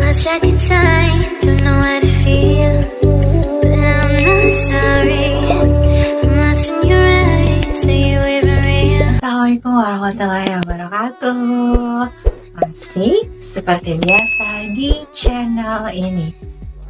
lost track of time, don't know how to feel, but I'm not sorry. I'm lost in your eyes, are you even real? Assalamualaikum warahmatullahi wabarakatuh. Masih seperti biasa di channel ini.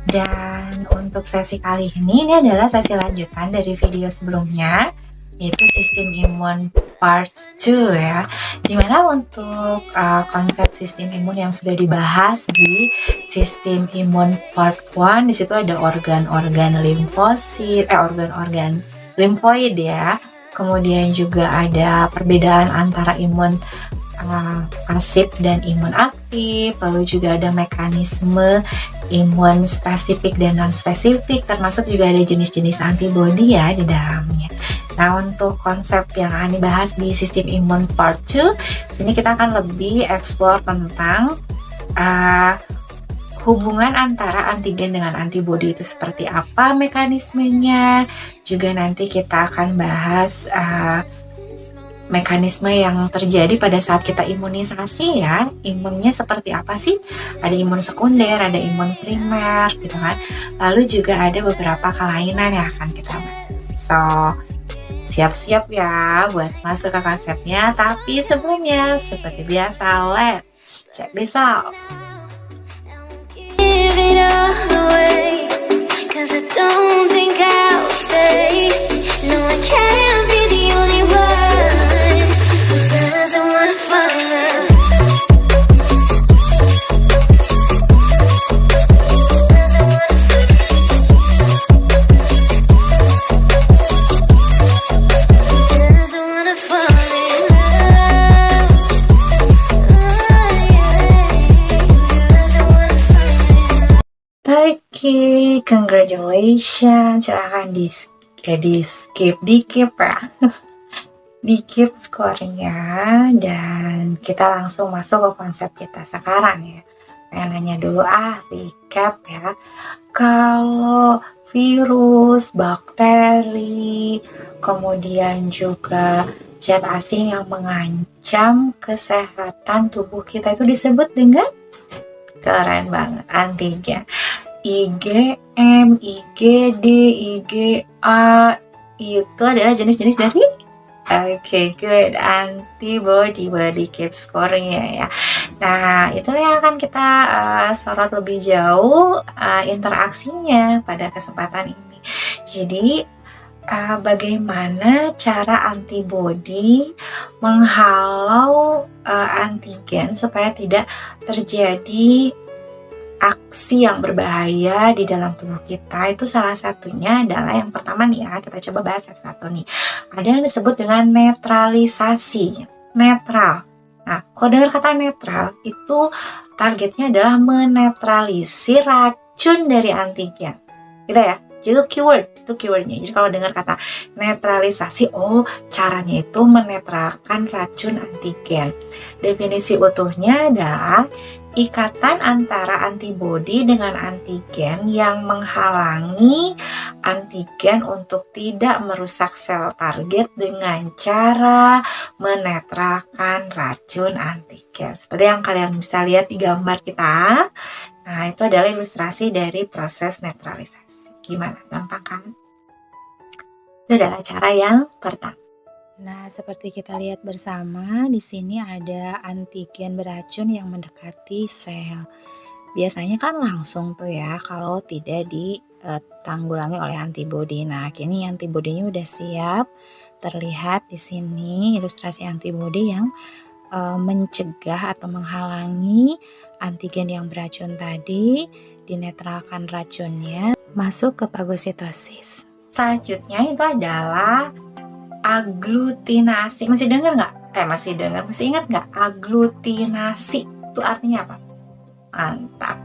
Dan untuk sesi kali ini adalah sesi lanjutan dari video sebelumnya, yaitu sistem imun part 2 ya. Dimana untuk konsep sistem imun yang sudah dibahas di sistem imun part 1, disitu ada organ-organ limfosit, organ-organ limfoid ya. Kemudian juga ada perbedaan antara imun pasif dan imun aktif, lalu juga ada mekanisme imun spesifik dan non spesifik, termasuk juga ada jenis-jenis antibodi ya di dalamnya. Nah, untuk konsep yang akan dibahas di sistem imun part 2, sini kita akan lebih explore tentang hubungan antara antigen dengan antibodi itu seperti apa mekanismenya. Juga nanti kita akan bahas mekanisme yang terjadi pada saat kita imunisasi ya. Imunnya seperti apa sih? Ada imun sekunder, ada imun primer gitu kan. Lalu juga ada beberapa kelainan yang akan kita bahas. So, siap-siap ya buat masuk ke konsepnya. Tapi sebelumnya, seperti biasa, let's check this out. Give it all away, 'cause I don't think I'll stay. No, I can't be the only one who doesn't wanna fall in love. Doesn't wanna fall in love. Doesn't wanna fall in love. Oh, yeah. Doesn't wanna fall in love. Oke, congratulations. Silahkan di skip ya. Di keep skornya, dan kita langsung masuk ke konsep kita sekarang ya. Pengen nanya dulu recap ya. Kalau virus, bakteri, kemudian juga zat asing yang mengancam kesehatan tubuh kita itu disebut dengan, keren banget, antigen. IgM, IgD, IgA itu adalah jenis-jenis dari good body keep scoring ya. Nah, itulah yang akan kita sorot lebih jauh interaksinya pada kesempatan ini. Jadi bagaimana cara antibodi menghalau antigen supaya tidak terjadi aksi yang berbahaya di dalam tubuh kita. Itu salah satunya adalah yang pertama nih ya, kita coba bahas satu-satu nih. Ada yang disebut dengan netralisasi. Netral. Nah, kalau dengar kata netral, itu targetnya adalah menetralisir racun dari antigen. Gitu ya. Itu keywordnya. Jadi kalau dengar kata netralisasi, caranya itu menetralkan racun antigen. Definisi utuhnya adalah ikatan antara antibodi dengan antigen yang menghalangi antigen untuk tidak merusak sel target dengan cara menetralkan racun antigen. Seperti yang kalian bisa lihat di gambar kita. Nah, itu adalah ilustrasi dari proses netralisasi. Gimana? Gampang kan? Itu adalah cara yang pertama. Nah, seperti kita lihat bersama, di sini ada antigen beracun yang mendekati sel. Biasanya kan langsung tuh ya, kalau tidak ditanggulangi oleh antibodi. Nah, kini antibodinya udah siap. Terlihat di sini ilustrasi antibodi yang mencegah atau menghalangi antigen yang beracun tadi, dinetralkan racunnya, masuk ke fagositosis. Selanjutnya itu adalah aglutinasi. Masih ingat nggak? Aglutinasi itu artinya apa? Mantap,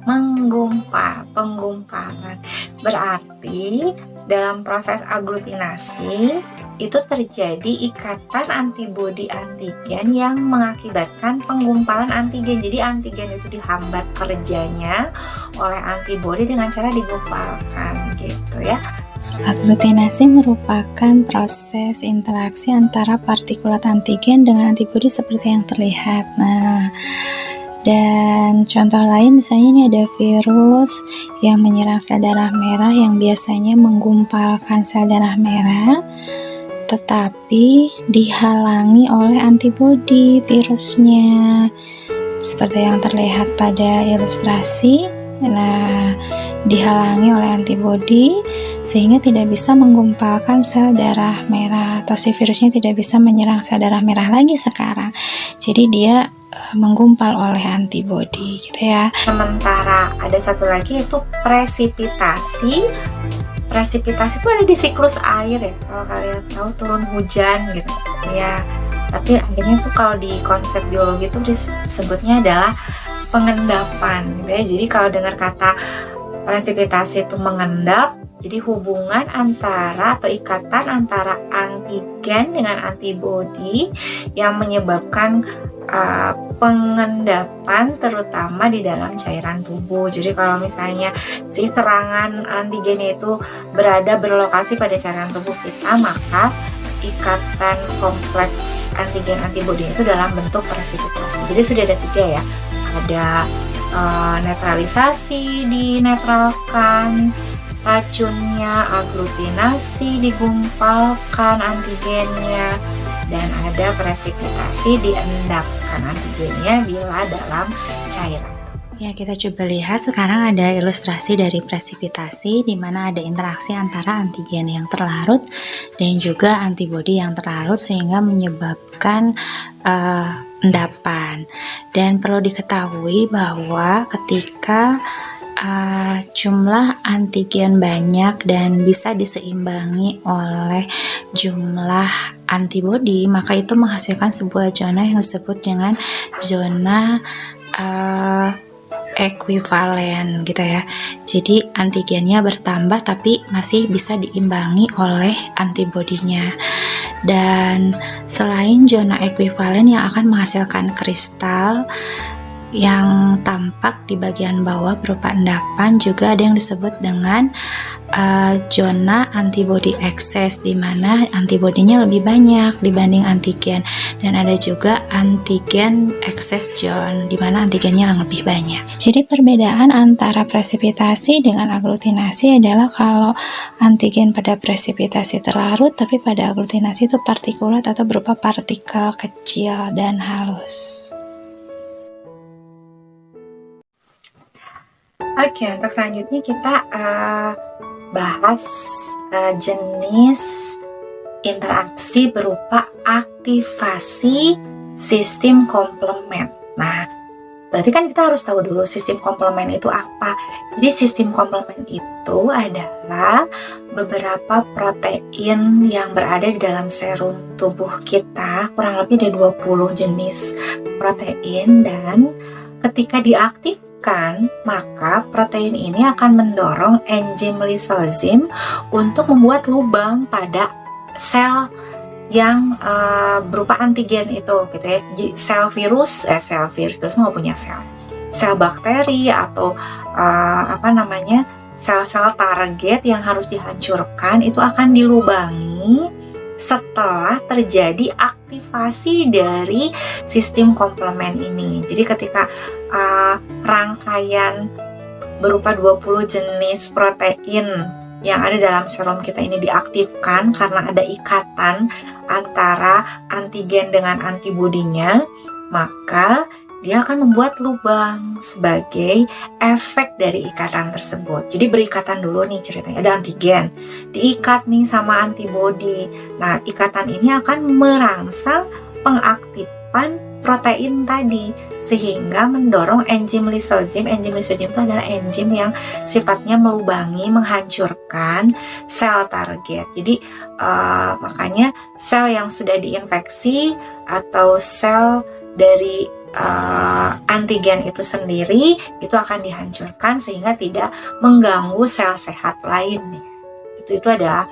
penggumpalan. Berarti dalam proses aglutinasi itu terjadi ikatan antibodi antigen yang mengakibatkan penggumpalan antigen. Jadi antigen itu dihambat kerjanya oleh antibodi dengan cara digumpalkan gitu ya. Aglutinasi merupakan proses interaksi antara partikulat antigen dengan antibodi seperti yang terlihat. Nah, Dan contoh lain misalnya ini ada virus yang menyerang sel darah merah yang biasanya menggumpalkan sel darah merah, tetapi dihalangi oleh antibodi virusnya seperti yang terlihat pada ilustrasi. Nah, dihalangi oleh antibodi sehingga tidak bisa menggumpalkan sel darah merah, atau si virusnya tidak bisa menyerang sel darah merah lagi sekarang. Jadi dia menggumpal oleh antibodi gitu ya. Sementara ada satu lagi yaitu presipitasi. Presipitasi itu ada di siklus air ya, kalau kalian tahu turun hujan gitu ya. Tapi akhirnya tuh kalau di konsep biologi itu disebutnya adalah pengendapan gitu ya. Jadi kalau dengar kata presipitasi itu mengendap, jadi hubungan antara atau ikatan antara antigen dengan antibodi yang menyebabkan pengendapan terutama di dalam cairan tubuh. Jadi kalau misalnya si serangan antigen itu berlokasi pada cairan tubuh kita, maka ikatan kompleks antigen antibodi itu dalam bentuk presipitasi. Jadi sudah ada 3 ya. Ada netralisasi, dinetralkan racunnya, aglutinasi, digumpalkan antigennya, dan ada presipitasi, diendapkan antigennya bila dalam cairan. Ya, kita coba lihat sekarang ada ilustrasi dari presipitasi di mana ada interaksi antara antigen yang terlarut dan juga antibodi yang terlarut sehingga menyebabkan endapan. Dan perlu diketahui bahwa ketika jumlah antigen banyak dan bisa diseimbangi oleh jumlah antibodi, maka itu menghasilkan sebuah zona yang disebut dengan zona ekuivalen gitu ya. Jadi antigennya bertambah tapi masih bisa diimbangi oleh antibodinya. Dan selain zona ekuivalen yang akan menghasilkan kristal yang tampak di bagian bawah berupa endapan, juga ada yang disebut dengan zona antibody excess di mana antibodinya lebih banyak dibanding antigen, dan ada juga antigen excess zone di mana antigennya yang lebih banyak. Jadi perbedaan antara presipitasi dengan aglutinasi adalah kalau antigen pada presipitasi terlarut, tapi pada aglutinasi itu partikulat atau berupa partikel kecil dan halus. Oke, untuk selanjutnya kita bahas jenis interaksi berupa aktivasi sistem komplement. Nah, berarti kan kita harus tahu dulu sistem komplement itu apa. Jadi sistem komplement itu adalah beberapa protein yang berada di dalam serum tubuh kita, kurang lebih ada 20 jenis protein, dan ketika diaktifkan maka protein ini akan mendorong enzim lisozim untuk membuat lubang pada sel yang berupa antigen itu gitu ya. Jadi sel virus itu nggak punya sel bakteri atau sel-sel target yang harus dihancurkan itu akan dilubangi setelah terjadi aktivasi dari sistem komplement ini. Jadi ketika rangkaian berupa 20 jenis protein yang ada dalam serum kita ini diaktifkan karena ada ikatan antara antigen dengan antibodinya, maka dia akan membuat lubang sebagai efek dari ikatan tersebut. Jadi berikatan dulu nih ceritanya, ada antigen diikat nih sama antibodi. Nah, ikatan ini akan merangsang pengaktifan protein tadi sehingga mendorong enzim lisozim. Enzim lisozim itu adalah enzim yang sifatnya melubangi, menghancurkan sel target. Jadi makanya sel yang sudah diinfeksi atau sel dari antigen itu sendiri itu akan dihancurkan sehingga tidak mengganggu sel sehat lainnya. Itu adalah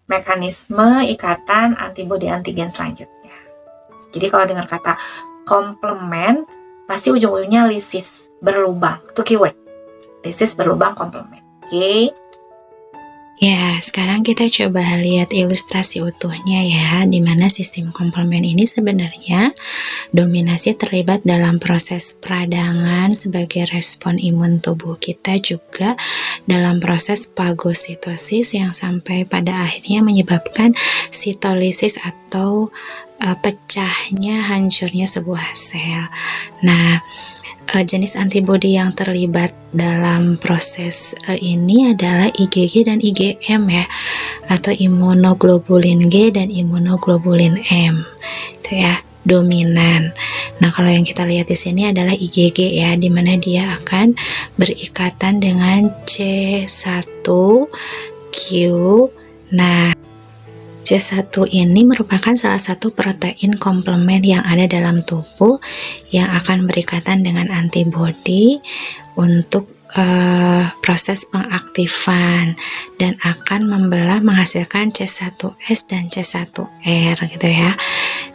mekanisme ikatan antibodi antigen selanjutnya. Jadi kalau dengar kata komplement pasti ujung-ujungnya lisis, berlubang. Itu keyword. Lisis, berlubang, komplement. Oke. Ya, sekarang kita coba lihat ilustrasi utuhnya ya, di mana sistem komplement ini sebenarnya dominasi terlibat dalam proses peradangan sebagai respon imun tubuh kita, juga dalam proses fagositosis yang sampai pada akhirnya menyebabkan sitolisis atau pecahnya, hancurnya sebuah sel. Nah, jenis antibodi yang terlibat dalam proses ini adalah IgG dan IgM ya, atau imunoglobulin G dan imunoglobulin M, itu ya, dominan. Nah, kalau yang kita lihat di sini adalah IgG ya, di mana dia akan berikatan dengan C1Q. Nah, C1 ini merupakan salah satu protein komplement yang ada dalam tubuh yang akan berikatan dengan antibodi untuk proses pengaktifan dan akan membelah menghasilkan C1S dan C1R gitu ya,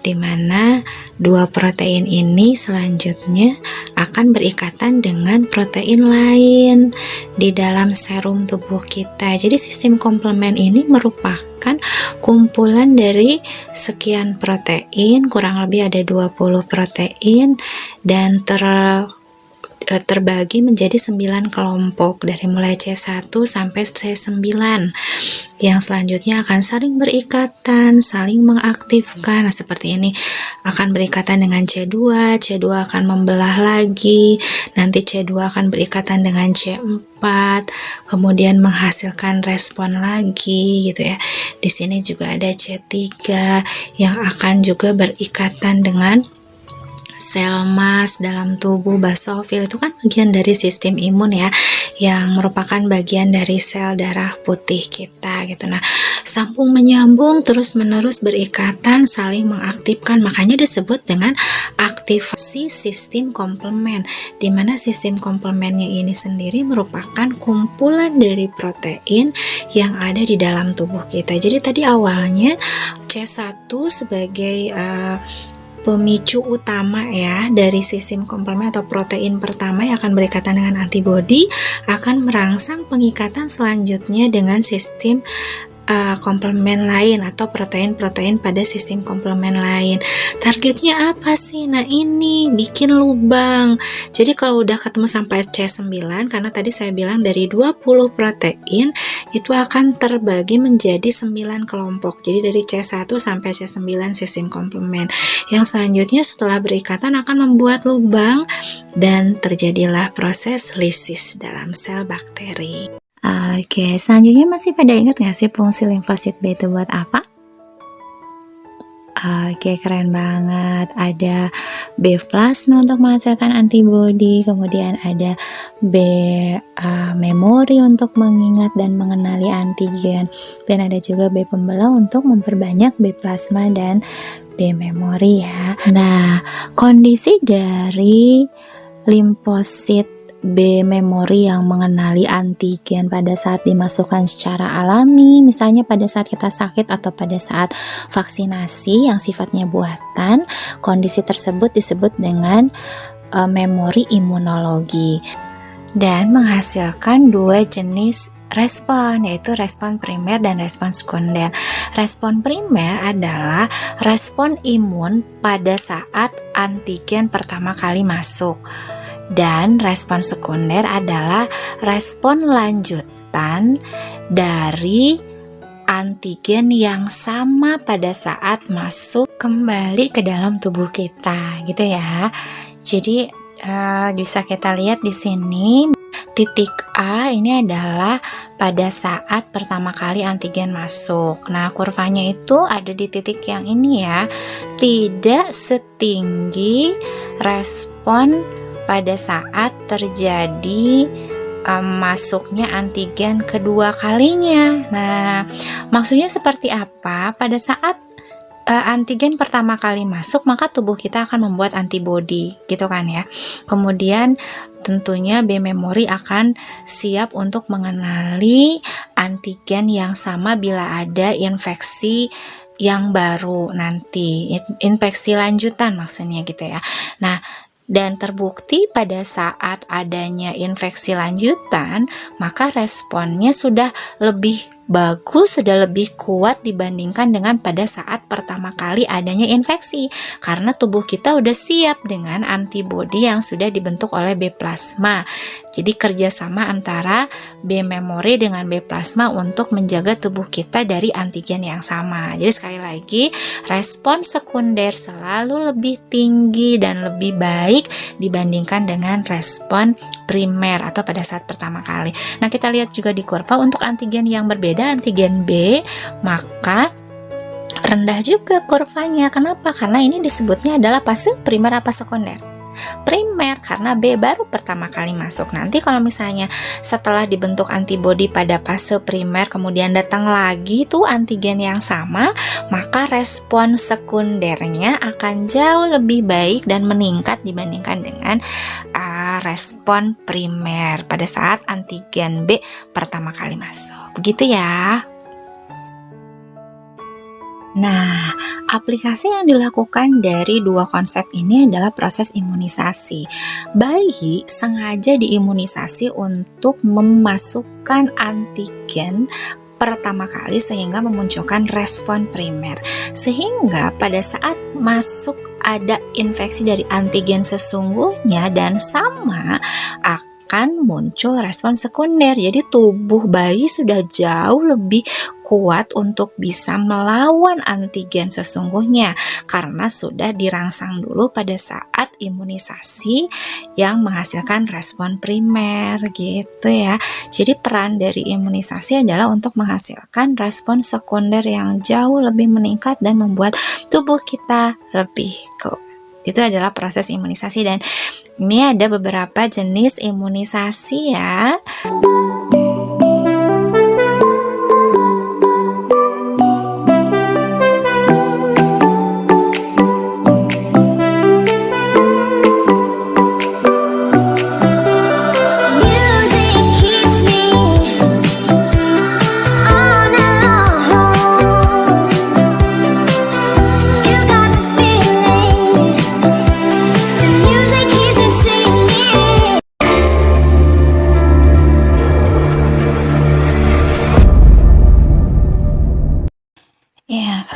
dimana dua protein ini selanjutnya akan berikatan dengan protein lain di dalam serum tubuh kita. Jadi sistem komplement ini merupakan kumpulan dari sekian protein, kurang lebih ada 20 protein, dan terbagi menjadi 9 kelompok dari mulai C1 sampai C9 yang selanjutnya akan saling berikatan, saling mengaktifkan. Nah, seperti ini akan berikatan dengan C2 akan membelah lagi, nanti C2 akan berikatan dengan C4, kemudian menghasilkan respon lagi gitu ya. Di sini juga ada C3 yang akan juga berikatan dengan sel mas dalam tubuh. Basofil itu kan bagian dari sistem imun ya, yang merupakan bagian dari sel darah putih kita gitu. Nah, sambung menyambung terus menerus berikatan, saling mengaktifkan, makanya disebut dengan aktivasi sistem komplement, di mana sistem komplementnya ini sendiri merupakan kumpulan dari protein yang ada di dalam tubuh kita. Jadi tadi awalnya C1 sebagai pemicu utama ya dari sistem komplement atau protein pertama yang akan berikatan dengan antibodi, akan merangsang pengikatan selanjutnya dengan sistem komplement lain atau protein-protein pada sistem komplement lain. Targetnya apa sih? Nah, ini bikin lubang. Jadi kalau udah ketemu sampai C9, karena tadi saya bilang dari 20 protein itu akan terbagi menjadi 9 kelompok. Jadi dari C1 sampai C9 sistem komplement. Yang selanjutnya setelah berikatan akan membuat lubang dan terjadilah proses lisis dalam sel bakteri. Oke, selanjutnya masih pada ingat nggak sih fungsi limfosit B itu buat apa? Oke, keren banget. Ada B plasma untuk menghasilkan antibodi, kemudian ada B memori untuk mengingat dan mengenali antigen, dan ada juga B pembelah untuk memperbanyak B plasma dan B memori ya. Nah, kondisi dari limfosit B memori yang mengenali antigen pada saat dimasukkan secara alami, misalnya pada saat kita sakit atau pada saat vaksinasi yang sifatnya buatan, kondisi tersebut disebut dengan memori imunologi, dan menghasilkan dua jenis respon, yaitu respon primer dan respon sekunder. Respon primer adalah respon imun pada saat antigen pertama kali masuk, dan respon sekunder adalah respon lanjutan dari antigen yang sama pada saat masuk kembali ke dalam tubuh kita, gitu ya. Jadi bisa kita lihat di sini, titik A ini adalah pada saat pertama kali antigen masuk. Nah, kurvanya itu ada di titik yang ini ya, tidak setinggi respon pada saat terjadi masuknya antigen kedua kalinya. Nah, maksudnya seperti apa? Pada saat antigen pertama kali masuk, maka tubuh kita akan membuat antibodi, gitu kan ya. Kemudian tentunya B memori akan siap untuk mengenali antigen yang sama bila ada infeksi yang baru nanti, infeksi lanjutan maksudnya gitu ya. Nah, dan terbukti pada saat adanya infeksi lanjutan, maka responnya sudah lebih bagus, sudah lebih kuat dibandingkan dengan pada saat pertama kali adanya infeksi, karena tubuh kita udah siap dengan antibodi yang sudah dibentuk oleh B plasma. Jadi kerjasama antara B memori dengan B plasma untuk menjaga tubuh kita dari antigen yang sama. Jadi sekali lagi, respon sekunder selalu lebih tinggi dan lebih baik dibandingkan dengan respon primer atau pada saat pertama kali. Nah, kita lihat juga di kurva untuk antigen yang berbeda, antigen B, maka rendah juga kurvanya. Kenapa? Karena ini disebutnya adalah fase primer apa sekunder? Primer, karena B baru pertama kali masuk. Nanti kalau misalnya setelah dibentuk antibodi pada fase primer kemudian datang lagi tuh antigen yang sama, maka respon sekundernya akan jauh lebih baik dan meningkat dibandingkan dengan respon primer pada saat antigen B pertama kali masuk. Begitu ya. Nah, aplikasi yang dilakukan dari dua konsep ini adalah proses imunisasi. Bayi sengaja diimunisasi untuk memasukkan antigen pertama kali sehingga memunculkan respon primer. Sehingga pada saat masuk ada infeksi dari antigen sesungguhnya dan sama, akan muncul respon sekunder. Jadi tubuh bayi sudah jauh lebih kuat untuk bisa melawan antigen sesungguhnya karena sudah dirangsang dulu pada saat imunisasi yang menghasilkan respon primer gitu ya. Jadi peran dari imunisasi adalah untuk menghasilkan respon sekunder yang jauh lebih meningkat dan membuat tubuh kita lebih kuat. Itu adalah proses imunisasi dan ini ada beberapa jenis imunisasi ya.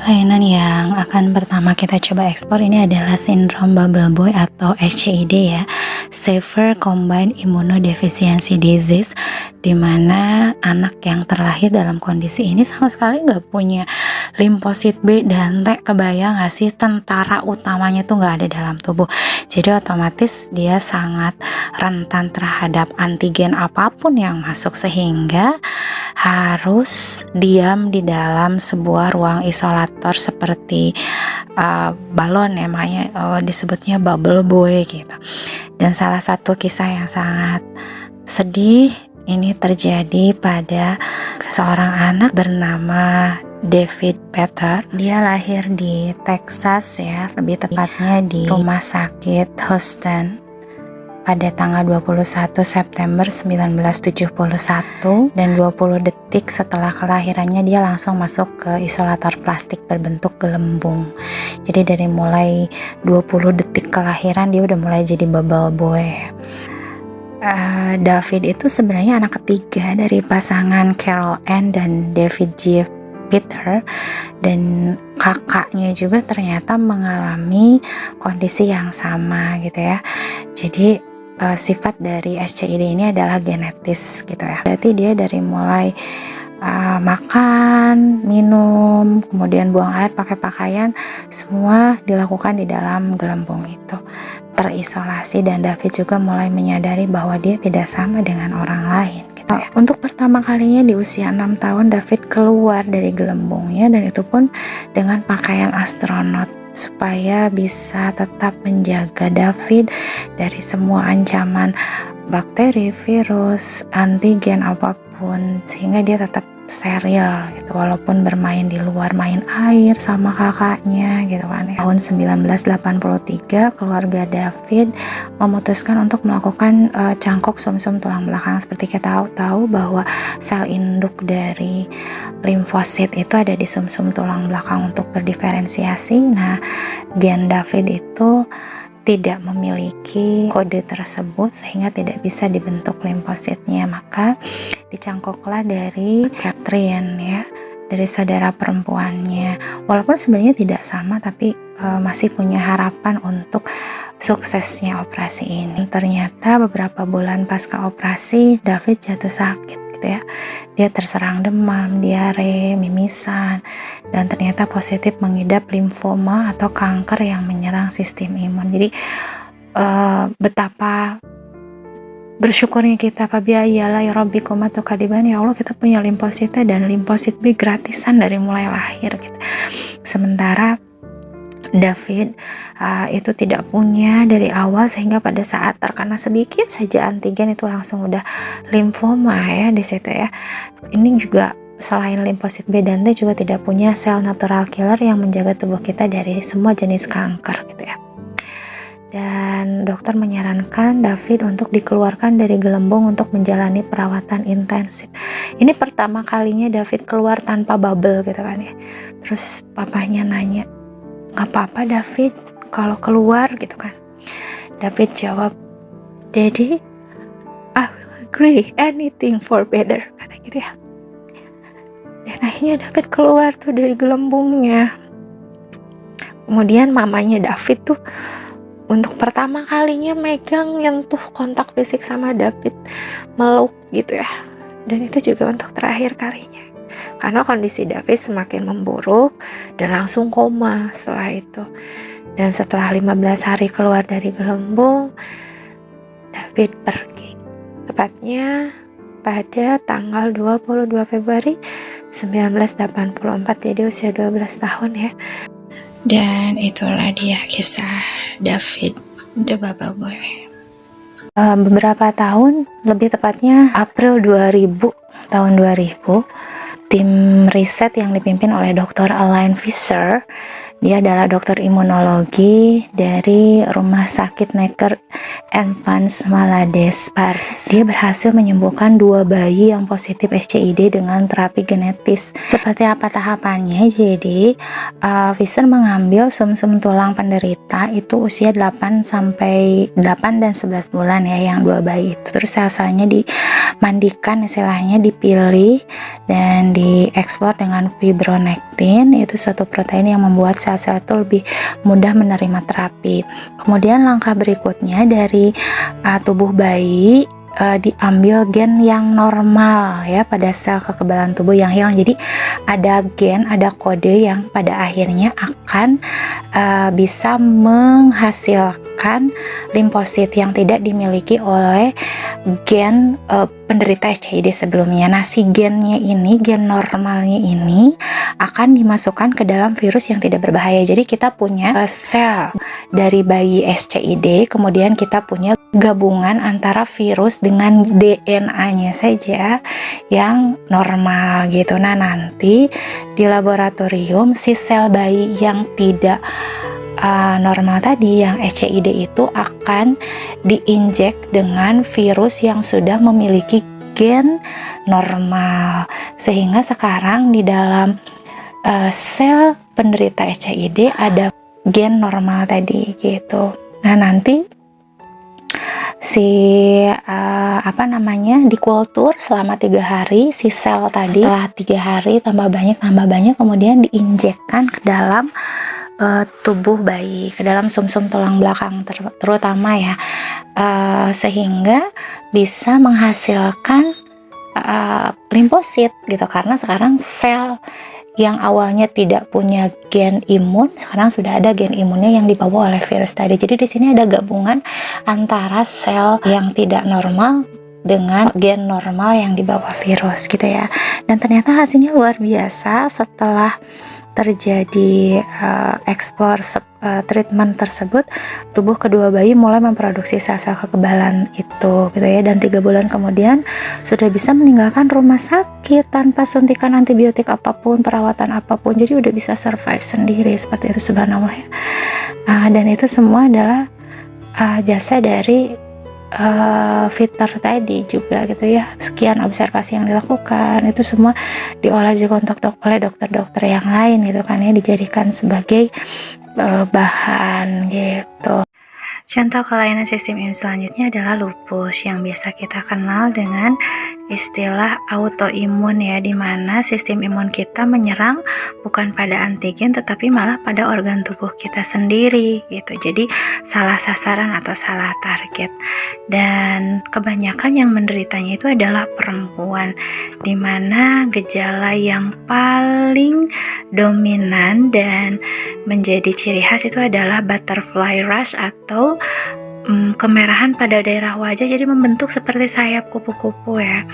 Kelainan yang akan pertama kita coba eksplor ini adalah sindrom bubble boy atau SCID ya, Severe Combined Immunodeficiency Disease, di mana anak yang terlahir dalam kondisi ini sama sekali nggak punya limfosit B dan T. Kebayang nggak sih, tentara utamanya tuh nggak ada dalam tubuh, jadi otomatis dia sangat rentan terhadap antigen apapun yang masuk sehingga harus diam di dalam sebuah ruang isolator seperti balon ya, makanya disebutnya bubble boy gitu. Dan salah satu kisah yang sangat sedih ini terjadi pada seorang anak bernama David Peter. Dia lahir di Texas ya, lebih tepatnya di rumah sakit Houston pada tanggal 21 September 1971, dan 20 detik setelah kelahirannya dia langsung masuk ke isolator plastik berbentuk gelembung. Jadi dari mulai 20 detik kelahiran dia udah mulai jadi bubble boy. David itu sebenarnya anak ketiga dari pasangan Carol Ann dan David J. Peter, dan kakaknya juga ternyata mengalami kondisi yang sama gitu ya. Jadi sifat dari SCID ini adalah genetis gitu ya. Berarti dia dari mulai makan, minum, kemudian buang air, pakai pakaian, semua dilakukan di dalam gelembung itu, terisolasi. Dan David juga mulai menyadari bahwa dia tidak sama dengan orang lain gitu ya. Untuk pertama kalinya di usia 6 tahun David keluar dari gelembungnya, dan itu pun dengan pakaian astronot supaya bisa tetap menjaga David dari semua ancaman bakteri, virus, antigen apapun, sehingga dia tetap steril gitu, walaupun bermain di luar, main air sama kakaknya gitu kan ya. Tahun 1983 keluarga David memutuskan untuk melakukan cangkok sumsum tulang belakang. Seperti kita tahu bahwa sel induk dari limfosit itu ada di sumsum tulang belakang untuk berdiferensiasi. Nah, gen David itu tidak memiliki kode tersebut sehingga tidak bisa dibentuk limfositnya, maka dicangkoklah dari Catherine ya, dari saudara perempuannya. Walaupun sebenarnya tidak sama, tapi masih punya harapan untuk suksesnya operasi ini. Ternyata beberapa bulan pasca operasi David jatuh sakit gitu ya. Dia terserang demam, diare, mimisan, dan ternyata positif mengidap limfoma atau kanker yang menyerang sistem imun. Jadi betapa bersyukurnya kita, Fabiayalah ya Rabbi komatu kadiban, ya Allah kita punya limfosit A dan limfosit B gratisan dari mulai lahir gitu. Sementara David itu tidak punya dari awal, sehingga pada saat terkena sedikit saja antigen itu langsung udah limfoma ya di situ ya. Ini juga selain limfosit B dan T juga tidak punya sel natural killer yang menjaga tubuh kita dari semua jenis kanker gitu ya. Dan dokter menyarankan David untuk dikeluarkan dari gelembung untuk menjalani perawatan intensif. Ini pertama kalinya David keluar tanpa bubble gitu kan ya. Terus papanya nanya, "Gak apa-apa David kalau keluar," gitu kan. David jawab, "Daddy, I will agree anything for better," kata gitu ya. Dan akhirnya David keluar tuh dari gelembungnya. Kemudian mamanya David tuh untuk pertama kalinya megang, nyentuh, kontak fisik sama David, meluk gitu ya. Dan itu juga untuk terakhir kalinya, karena kondisi David semakin memburuk dan langsung koma setelah itu. Dan setelah 15 hari keluar dari gelembung, David pergi. Tepatnya pada tanggal 22 Februari 1984, jadi usia 12 tahun ya. Dan itulah dia kisah David the Bubble Boy. Beberapa tahun, lebih tepatnya April 2000, tahun 2000, tim riset yang dipimpin oleh Dr. Alain Fischer, dia adalah dokter imunologi dari Rumah Sakit Necker Enfants Malades Paris. Dia berhasil menyembuhkan 2 bayi yang positif SCID dengan terapi genetis. Seperti apa tahapannya? Jadi Fischer mengambil sumsum tulang penderita itu usia 8 dan 11 bulan ya, yang 2 bayi itu. Terus sel-selnya dimandikan, istilahnya dipilih dan diekspor dengan fibronectin, yaitu suatu protein yang membuat sel-sel itu lebih mudah menerima terapi. Kemudian langkah berikutnya dari tubuh bayi diambil gen yang normal ya pada sel kekebalan tubuh yang hilang. Jadi ada gen, ada kode yang pada akhirnya akan bisa menghasilkan limfosit yang tidak dimiliki oleh gen penderita SCID sebelumnya. Nah, si gennya ini, gen normalnya ini akan dimasukkan ke dalam virus yang tidak berbahaya. Jadi kita punya sel dari bayi SCID, kemudian kita punya gabungan antara virus dengan DNA-nya saja yang normal gitu. Nah, nanti di laboratorium si sel bayi yang tidak normal tadi, yang SCID itu akan diinjek dengan virus yang sudah memiliki gen normal, sehingga sekarang di dalam sel penderita SCID ada gen normal tadi gitu. Nah, nanti dikultur selama 3 hari si sel tadi. Setelah 3 hari tambah banyak, kemudian diinjekkan ke dalam tubuh bayi, ke dalam sumsum tulang belakang terutama ya, sehingga bisa menghasilkan limfosit gitu. Karena sekarang sel yang awalnya tidak punya gen imun, sekarang sudah ada gen imunnya yang dibawa oleh virus tadi. Jadi di sini ada gabungan antara sel yang tidak normal dengan gen normal yang dibawa virus gitu ya. Dan ternyata hasilnya luar biasa. Setelah terjadi ekspor treatment tersebut, tubuh kedua bayi mulai memproduksi sel-sel kekebalan itu gitu ya. Dan 3 bulan kemudian sudah bisa meninggalkan rumah sakit tanpa suntikan antibiotik apapun, perawatan apapun. Jadi udah bisa survive sendiri seperti itu, subhanallah ya. Dan itu semua adalah jasa dari fitter tadi juga gitu ya. Sekian observasi yang dilakukan itu semua diolah juga oleh dokter-dokter yang lain gitu kan ya, dijadikan sebagai bahan gitu. Contoh kelainan sistem imun selanjutnya adalah lupus yang biasa kita kenal dengan istilah autoimun ya, di mana sistem imun kita menyerang bukan pada antigen tetapi malah pada organ tubuh kita sendiri gitu. Jadi salah sasaran atau salah target. Dan kebanyakan yang menderitanya itu adalah perempuan, di mana gejala yang paling dominan dan menjadi ciri khas itu adalah butterfly rash atau kemerahan pada daerah wajah, jadi membentuk seperti sayap kupu-kupu ya.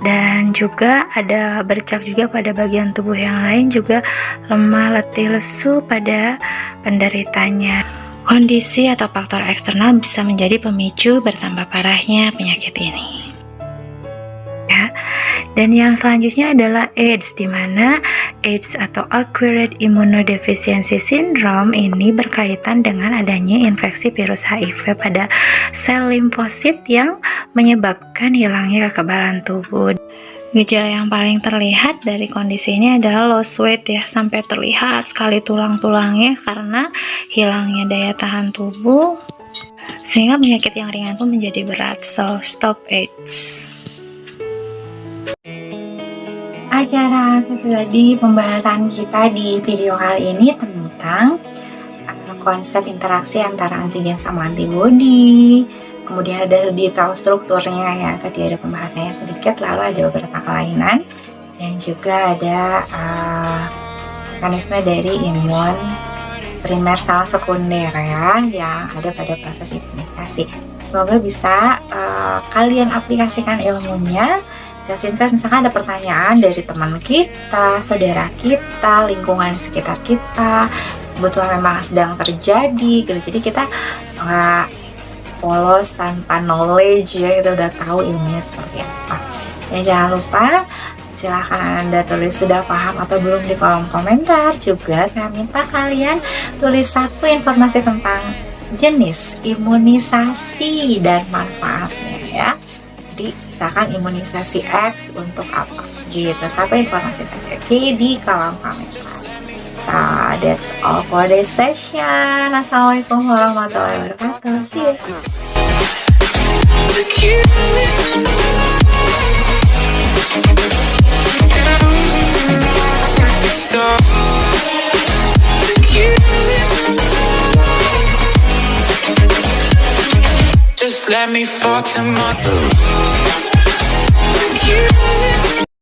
Dan juga ada bercak juga pada bagian tubuh yang lain, juga lemah, letih, lesu pada penderitanya. Kondisi atau faktor eksternal bisa menjadi pemicu bertambah parahnya penyakit ini. Ya. Dan yang selanjutnya adalah AIDS, di mana AIDS atau Acquired Immunodeficiency Syndrome ini berkaitan dengan adanya infeksi virus HIV pada sel limfosit yang menyebabkan hilangnya kekebalan tubuh. Gejala yang paling terlihat dari kondisi ini adalah loss weight ya, sampai terlihat sekali tulang-tulangnya karena hilangnya daya tahan tubuh, sehingga penyakit yang ringan pun menjadi berat. So, stop AIDS. Itu tadi pembahasan kita di video kali ini tentang konsep interaksi antara antigen sama antibodi. Kemudian ada detail strukturnya ya, tadi ada pembahasannya sedikit, lalu ada beberapa kelainan, dan juga ada mekanisme dari imun primer sama sekunder ya, yang ada pada proses imunisasi. Semoga bisa kalian aplikasikan ilmunya. Jasinkan misalkan ada pertanyaan dari teman kita, saudara kita, lingkungan sekitar kita, kebetulan memang sedang terjadi gitu. Jadi kita nggak polos tanpa knowledge ya, kita udah tahu ilmunya seperti apa. Dan jangan lupa silahkan Anda tulis sudah paham atau belum di kolom komentar. Juga saya minta kalian tulis satu informasi tentang jenis imunisasi dan manfaatnya ya. Jadi misalkan imunisasi X untuk apa gitu, satu informasi saja di kolom komentar. That's all for this session. Assalamualaikum warahmatullahi wabarakatuh. See you. Just let me fall to my